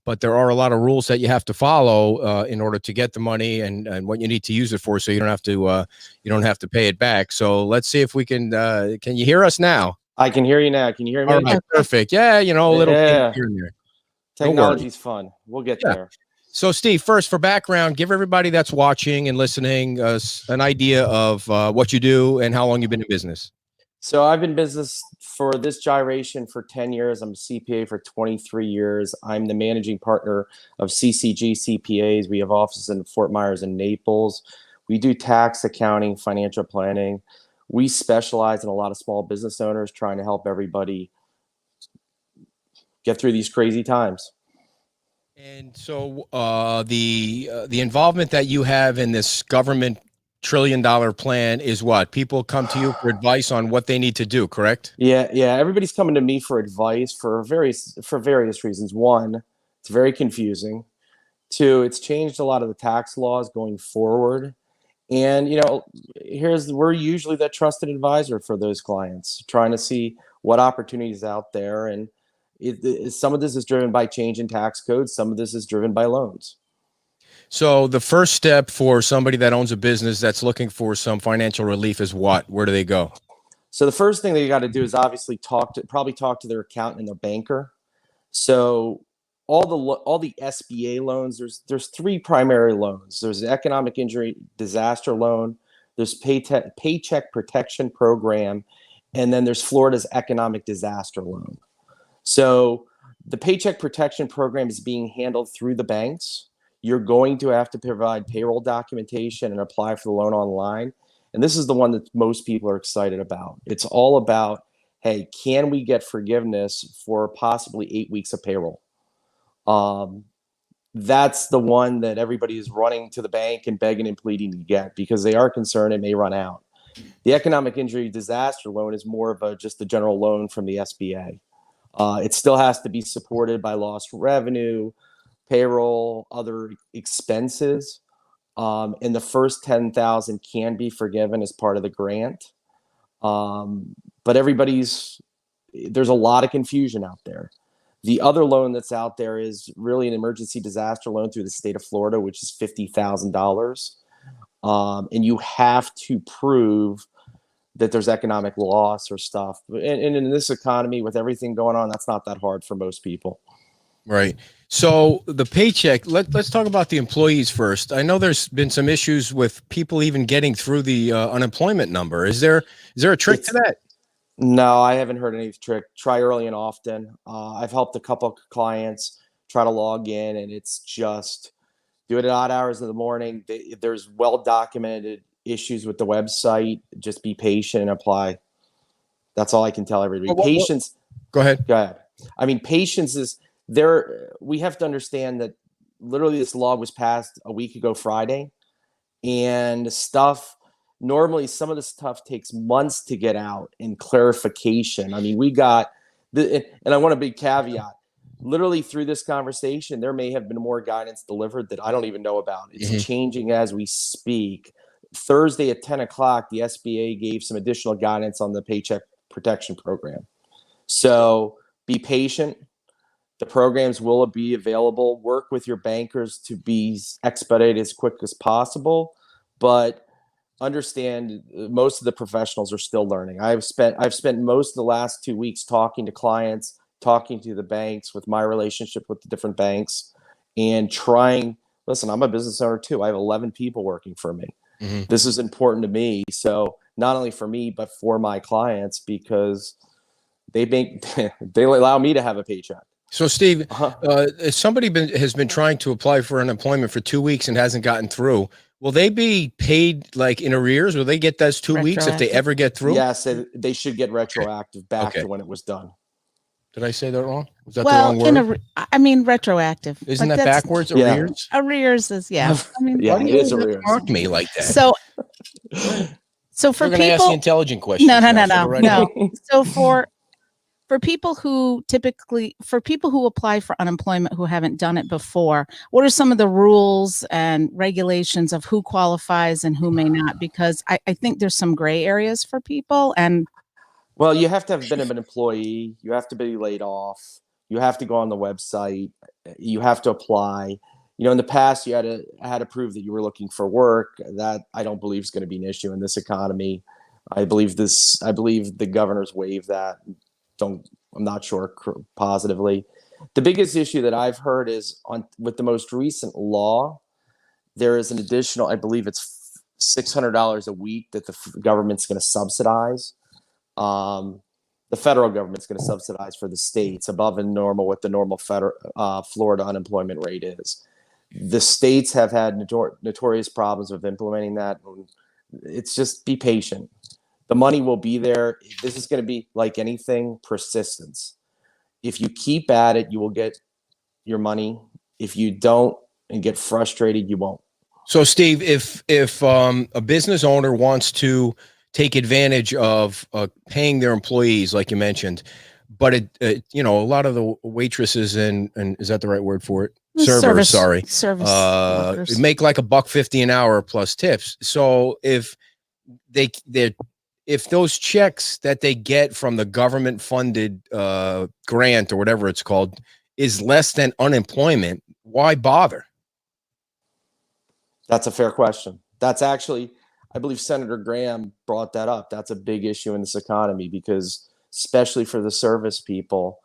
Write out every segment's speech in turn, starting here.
but there are a lot of rules that you have to follow in order to get the money and what you need to use it for, so you don't have to pay it back. So let's see if we can you hear us now? I can hear you now. Can you hear me? All right, perfect. Yeah, a little here and there. Technology's fun. We'll get there. So, Steve, first, for background, give everybody that's watching and listening an idea of what you do and how long you've been in business. So I've been in business for this gyration for 10 years. I'm a CPA for 23 years. I'm the managing partner of CCG CPAs. We have offices in Fort Myers and Naples. We do tax, accounting, financial planning. We specialize in a lot of small business owners, trying to help everybody get through these crazy times. And so the involvement that you have in this government $1 trillion plan is what? People come to you for advice on what they need to do, correct? Yeah. Everybody's coming to me for advice for various reasons. One, it's very confusing. Two, it's changed a lot of the tax laws going forward. And, we're usually that trusted advisor for those clients, trying to see what opportunities out there. And some of this is driven by change in tax codes. Some of this is driven by loans. So the first step for somebody that owns a business that's looking for some financial relief is what? Where do they go? So the first thing that you got to do is obviously talk to their accountant and their banker. So all the SBA loans, there's three primary loans. There's the economic injury disaster loan, there's paycheck protection program, and then there's Florida's economic disaster loan. So the paycheck protection program is being handled through the banks. You're going to have to provide payroll documentation and apply for the loan online. And this is the one that most people are excited about. It's all about, hey, can we get forgiveness for possibly 8 weeks of payroll? That's the one that everybody is running to the bank and begging and pleading to get, because they are concerned it may run out. The economic injury disaster loan is more of just a general loan from the SBA. It still has to be supported by lost revenue, payroll, other expenses. And the first $10,000 can be forgiven as part of the grant. But there's a lot of confusion out there. The other loan that's out there is really an emergency disaster loan through the state of Florida, which is $50,000. And you have to prove that there's economic loss or stuff. And in this economy, with everything going on, that's not that hard for most people. Right. So the paycheck, let's talk about the employees first. I know there's been some issues with people even getting through the unemployment number. Is there a trick to that? No, I haven't heard any trick. Try early and often. I've helped a couple of clients try to log in, and it's just do it at odd hours of the morning. There's well-documented issues with the website. Just be patient and apply. That's all I can tell everybody. Patience. Go ahead. I mean, patience is there. We have to understand that literally this law was passed a week ago Friday, and normally some of the stuff takes months to get out and clarification. I mean, we got and I want a big caveat. Literally through this conversation, there may have been more guidance delivered that I don't even know about. It's changing as we speak. Thursday at 10 o'clock, the SBA gave some additional guidance on the Paycheck Protection Program. So be patient. The programs will be available. Work with your bankers to be expedited as quick as possible. But understand, most of the professionals are still learning. I've spent most of the last 2 weeks talking to clients, talking to the banks, with my relationship with the different banks, and listen, I'm a business owner too. I have 11 people working for me. This is important to me. So not only for me, but for my clients, because they allow me to have a paycheck. So Steve, if somebody has been trying to apply for unemployment for 2 weeks and hasn't gotten through, will they be paid like in arrears? Will they get those 2 weeks if they ever get through? Yes, they should get retroactive back to when it was done. Did I say that wrong? Was that the wrong word? I mean, retroactive. Isn't that backwards? Arrears? Arrears is, yeah. I mean, yeah, it is arrears. Talk to me like that. So for You're people, ask the intelligent questions. No. So for people who apply for unemployment who haven't done it before, what are some of the rules and regulations of who qualifies and who may not? Because I think there's some gray areas for people. And well, you have to have been an employee. You have to be laid off. You have to go on the website. You have to apply. You know, in the past, you had to prove that you were looking for work. That I don't believe is going to be an issue in this economy. I believe the governor's waived that. I'm not sure positively. The biggest issue that I've heard is with the most recent law, there is an additional, I believe it's $600 a week that the government's going to subsidize. The federal government's going to subsidize for the states above and normal what the normal Florida unemployment rate is. The states have had notorious problems with implementing that. It's just be patient. The money will be there. This is going to be like anything, persistence. If you keep at it, you will get your money. If you don't and get frustrated, you won't. So, Steve, if a business owner wants to take advantage of paying their employees, like you mentioned, but a lot of the waitresses and is that the right word for it? Servers, sorry. Service workers. Make like $1.50 an hour plus tips. So if those checks that they get from the government funded grant or whatever it's called is less than unemployment, why bother? That's a fair question. That's actually, I believe Senator Graham brought that up. That's a big issue in this economy because, especially for the service people,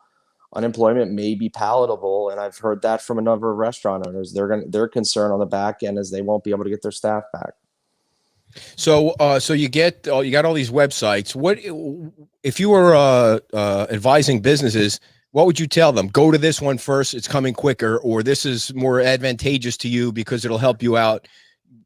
unemployment may be palatable. And I've heard that from a number of restaurant owners. They're concerned on the back end as they won't be able to get their staff back. So, you got all these websites. What if you were advising businesses? What would you tell them? Go to this one first. It's coming quicker, or this is more advantageous to you because it'll help you out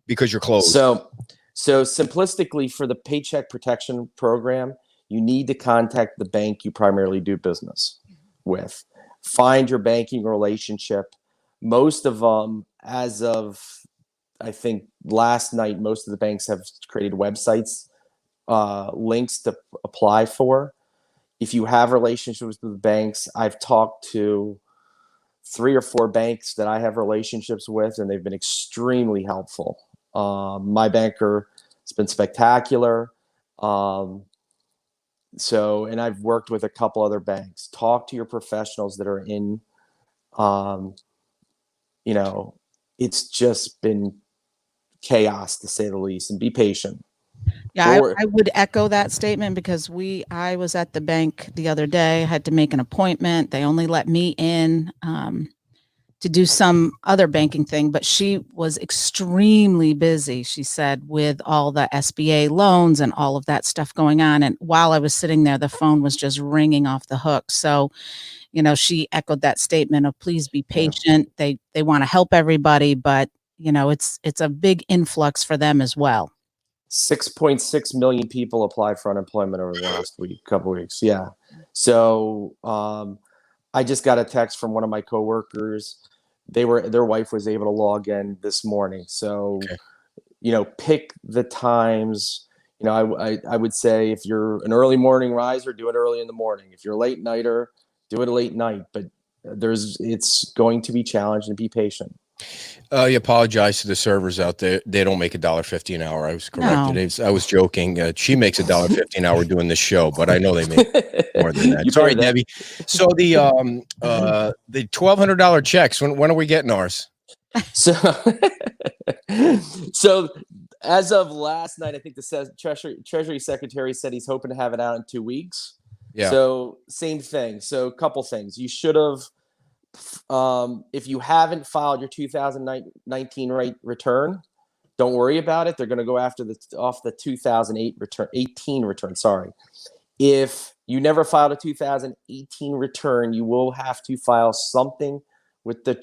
because you're closed. So simplistically, for the Paycheck Protection Program, you need to contact the bank you primarily do business with. Find your banking relationship. Most of them, as of I think last night, most of the banks have created websites, links to apply for. If you have relationships with the banks, I've talked to 3 or 4 banks that I have relationships with, and they've been extremely helpful. My banker has been spectacular. And I've worked with a couple other banks. Talk to your professionals that are in, it's just been chaos to say the least, and be patient. Yeah, I would echo that statement because I was at the bank the other day, had to make an appointment. They only let me in to do some other banking thing, but she was extremely busy, she said, with all the SBA loans and all of that stuff going on. And while I was sitting there, the phone was just ringing off the hook. So, she echoed that statement of please be patient. Yeah. They want to help everybody, but it's a big influx for them as well. 6.6 million people applied for unemployment over the last couple weeks. Yeah. So I just got a text from one of my coworkers. Their wife was able to log in this morning. So, okay. Pick the times. I would say if you're an early morning riser, do it early in the morning. If you're a late nighter, do it late night. But it's going to be challenged, and be patient. You apologize to the servers out there. They don't make $1.50 an hour. I was corrected. No. I was joking. She makes $1.50 an hour doing this show, but I know they make more than that. Sorry, Debbie. So the $1,200 checks. When are we getting ours? So as of last night, I think the Treasury Secretary said he's hoping to have it out in 2 weeks. Yeah. So same thing. So a couple things. You should have. If you haven't filed your 2019 return, don't worry about it. They're going to go after off the 2018 return. Sorry. If you never filed a 2018 return, you will have to file something with the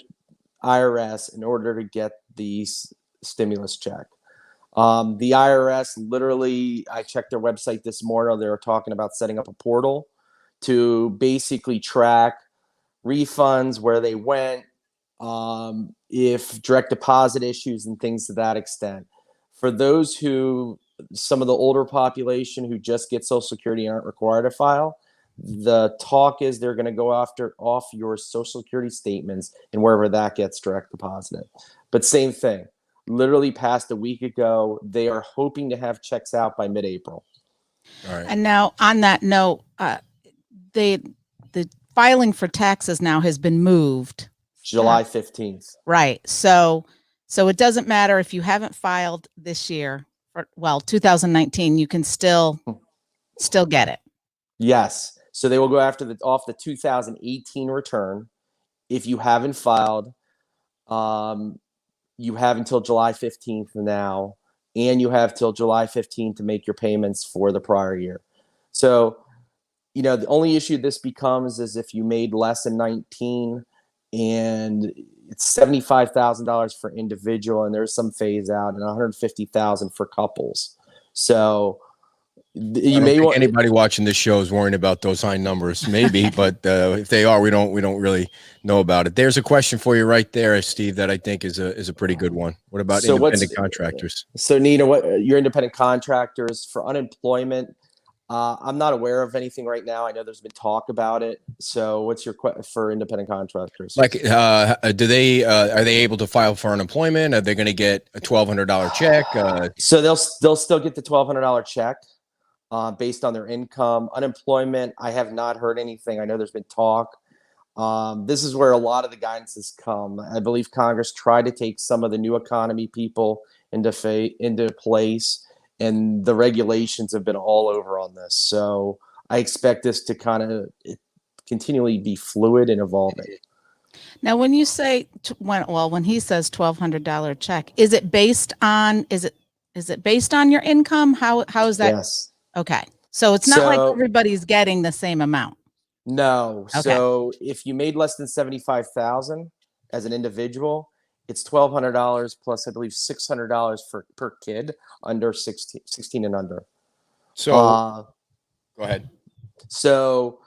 IRS in order to get the stimulus check. The IRS, literally, I checked their website this morning. They were talking about setting up a portal to basically track refunds, where they went, if direct deposit issues and things to that extent. For those some of the older population who just get Social Security and aren't required to file, the talk is they're going to go off your Social Security statements and wherever that gets direct deposited. But same thing, literally passed a week ago. They are hoping to have checks out by mid-April. All right. And now on that note, the filing for taxes now has been moved. July 15th. Right. So it doesn't matter if you haven't filed this year for, well, 2019, you can still get it. Yes. So they will go after off the 2018 return. If you haven't filed, you have until July 15th now, and you have till July 15th to make your payments for the prior year. So, the only issue this becomes is if you made less than 19, and it's $75,000 for individual, and there's some phase out, and $150,000 for couples. So you may want anybody watching this show is worrying about those high numbers, maybe, but if they are, we don't really know about it. There's a question for you right there, Steve, that I think is a pretty good one. What about independent contractors? So Nina, what your independent contractors for unemployment? I'm not aware of anything right now. I know there's been talk about it. So what's your for independent contractors? Like, are they able to file for unemployment? Are they going to get a $1,200 check? So they'll still get the $1,200 check based on their income. Unemployment, I have not heard anything. I know there's been talk. This is where a lot of the guidance has come. I believe Congress tried to take some of the new economy people into place, and the regulations have been all over on this. So I expect this to kind of continually be fluid and evolving. Now, when you say when he says $1,200 check, is it based on your income? How is that? Yes. Okay, so it's not like everybody's getting the same amount. No. Okay. So if you made less than $75,000 as an individual, it's $1,200 plus, I believe, $600 per kid under 16 and under. So go ahead. So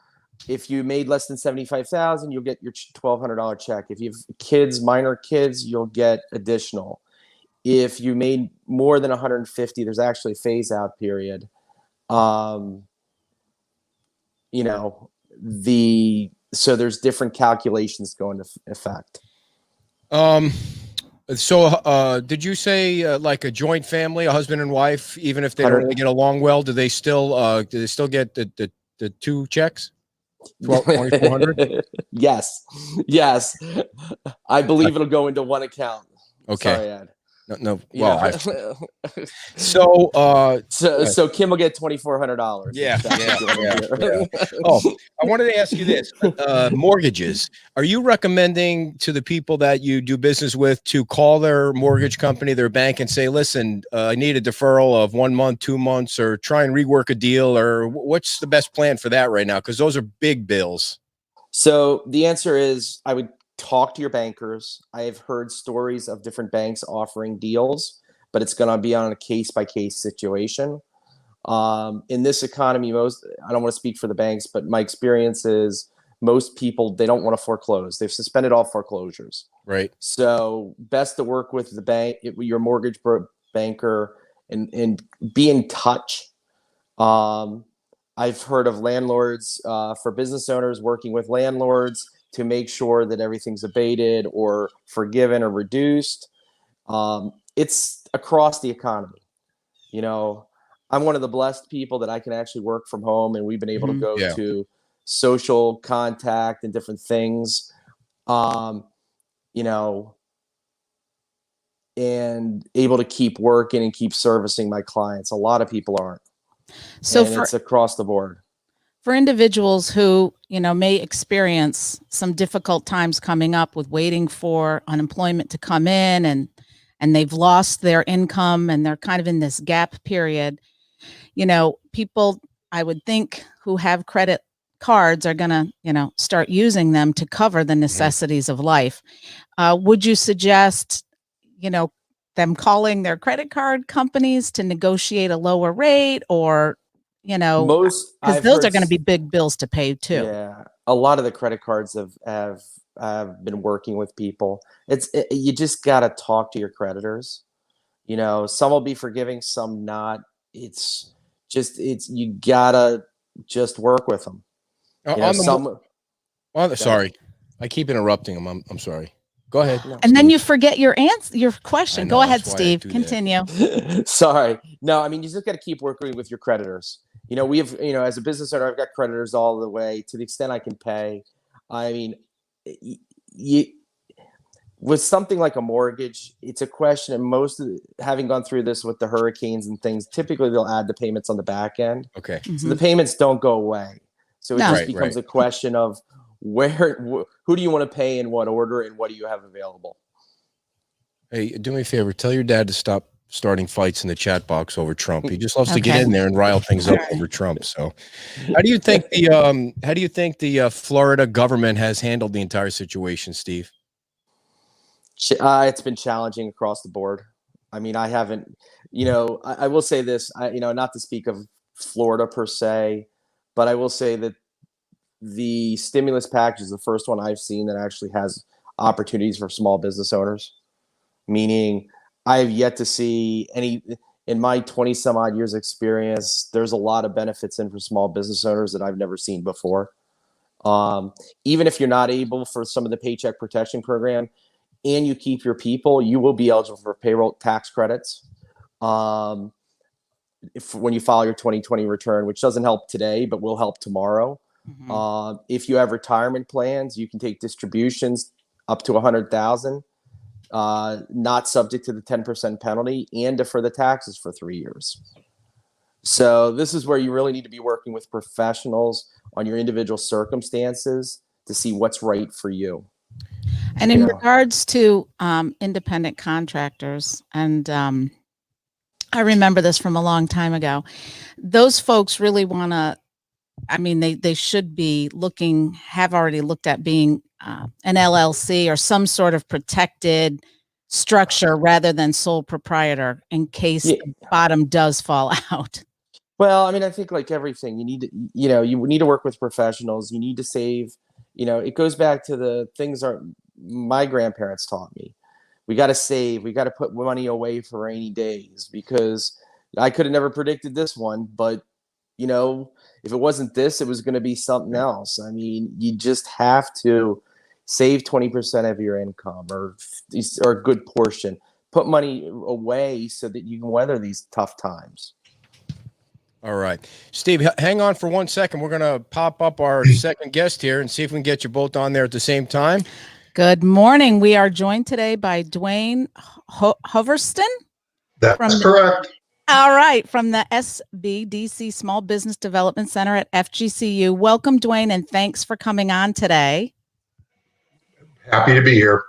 if you made less than $75,000, you'll get your $1,200 check. If you have kids, minor kids, you'll get additional. If you made more than 150, there's actually a phase out period. So there's different calculations go into effect. So did you say like a joint family, a husband and wife, even if they don't really get along well, do they still get the two checks? 2,400? Yes. I believe it'll go into one account. Okay. Sorry, Ed. No. Well, so Kim will get $2,400. Yeah. Oh, I wanted to ask you this: mortgages. Are you recommending to the people that you do business with to call their mortgage company, their bank, and say, "Listen, I need a deferral of 1 month, 2 months, or try and rework a deal"? Or what's the best plan for that right now? Because those are big bills. So the answer is, I would talk to your bankers. I have heard stories of different banks offering deals, but it's going to be on a case-by-case situation. In this economy, I don't want to speak for the banks, but my experience is most people, they don't want to foreclose. They've suspended all foreclosures. Right. So best to work with the bank, your mortgage banker, and be in touch. I've heard of landlords for business owners working with landlords to make sure that everything's abated or forgiven or reduced. It's across the economy. I'm one of the blessed people that I can actually work from home, and we've been able to go to social contact and different things, and able to keep working and keep servicing my clients. A lot of people aren't. So it's across the board. For individuals who, may experience some difficult times coming up with waiting for unemployment to come in and they've lost their income and they're kind of in this gap period, people, I would think, who have credit cards are going to, start using them to cover the necessities of life. Would you suggest, them calling their credit card companies to negotiate a lower rate, or because those are going to be big bills to pay too? Yeah, a lot of the credit cards have been working with people. You just got to talk to your creditors. Some will be forgiving, some not. You gotta just work with them. Sorry, I keep interrupting them. I'm sorry. Go ahead. And then you forget your question. Go ahead, Steve. Continue. Sorry. No, you just got to keep working with your creditors. We have, as a business owner, I've got creditors all the way to the extent I can pay. I mean, you with something like a mortgage, it's a question. And having gone through this with the hurricanes and things, typically they'll add the payments on the back end, Okay. so the payments don't go away. So it No. just Right, becomes right. a question of who do you want to pay in what order and what do you have available. Hey, do me a favor. Tell your dad to stop starting fights in the chat box over Trump. He just loves to get Okay. in there and rile things up over Trump. So, how do you think the Florida government has handled the entire situation, Steve? It's been challenging across the board. I mean, I haven't, I will say this, not to speak of Florida per se, but I will say that the stimulus package is the first one I've seen that actually has opportunities for small business owners. Meaning, I have yet to see in my 20 some odd years experience, there's a lot of benefits in for small business owners that I've never seen before. Even if you're not able for some of the Paycheck Protection Program, and you keep your people, you will be eligible for payroll tax credits when you file your 2020 return, which doesn't help today, but will help tomorrow. If you have retirement plans, you can take distributions up to 100,000, not subject to the 10% penalty, and defer the taxes for 3 years. So this is where you really need to be working with professionals on your individual circumstances to see what's right for you. And in regards to independent contractors, and I remember this from a long time ago, those folks really want to, I mean, they should be have already looked at being an LLC or some sort of protected structure rather than sole proprietor in case the bottom does fall out. Well, I mean, I think like everything, you need to, you need to work with professionals. You need to save. It goes back to the things my grandparents taught me. We got to save. We got to put money away for rainy days, because I could have never predicted this one. But if it wasn't this, it was going to be something else. I mean, you just have to save 20% of your income, or a good portion. Put money away so that you can weather these tough times. All right, Steve, hang on for 1 second. We're going to pop up our second guest here and see if we can get you both on there at the same time. Good morning. We are joined today by Dwayne Hoverston. That's correct. All right, from the SBDC Small Business Development Center at FGCU. Welcome, Dwayne, and thanks for coming on today. Happy to be here.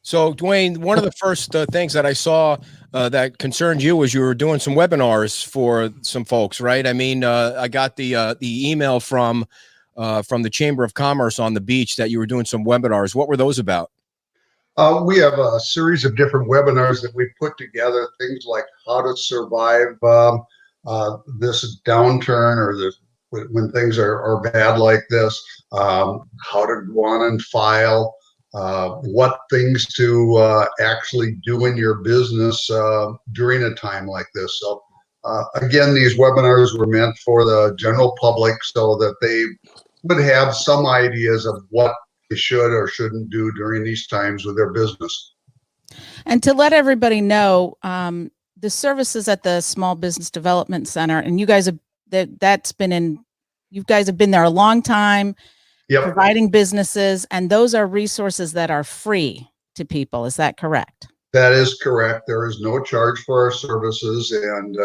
So, Dwayne, one of the first things that I saw that concerned you was you were doing some webinars for some folks, right? I mean, I got the email from the Chamber of Commerce on the beach that you were doing some webinars. What were those about? We have a series of different webinars that we put together, things like how to survive this downturn, or when things are bad like this, how to go on and file, what things to actually do in your business during a time like this. So again, these webinars were meant for the general public so that they would have some ideas of what they should or shouldn't do during these times with their business. And to let everybody know, the services at the Small Business Development Center, and you guys have you guys have been there a long time, providing businesses, and those are resources that are free to people. Is that correct? That is correct. There is no charge for our services, and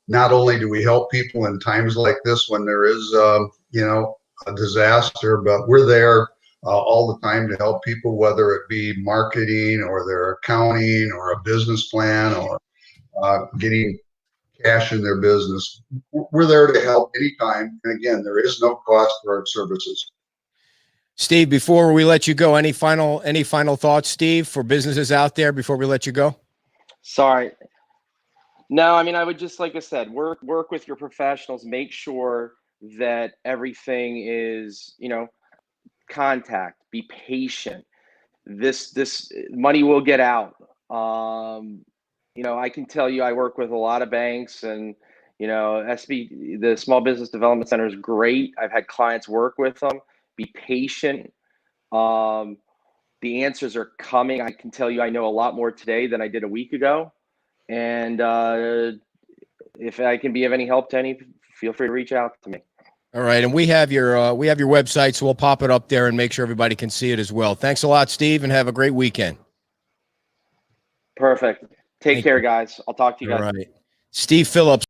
not only do we help people in times like this when there is, a disaster, but we're there all the time to help people, whether it be marketing or their accounting or a business plan or getting cash in their business. We're there to help anytime. And again, there is no cost for our services. Steve, before we let you go, any final thoughts, Steve, for businesses out there before we let you go? Sorry. No, I mean, I would just, like I said, work with your professionals, make sure that everything is, contact, be patient. This money will get out. I can tell you, I work with a lot of banks, and the Small Business Development Center is great. I've had clients work with them. Be patient. The answers are coming. I can tell you, I know a lot more today than I did a week ago. And if I can be of any help to any, feel free to reach out to me. All right, and we have your website, so we'll pop it up there and make sure everybody can see it as well. Thanks a lot, Steve, and have a great weekend. Perfect. Take Thank care, you. guys. I'll talk to you All guys. right, Steve Phillips.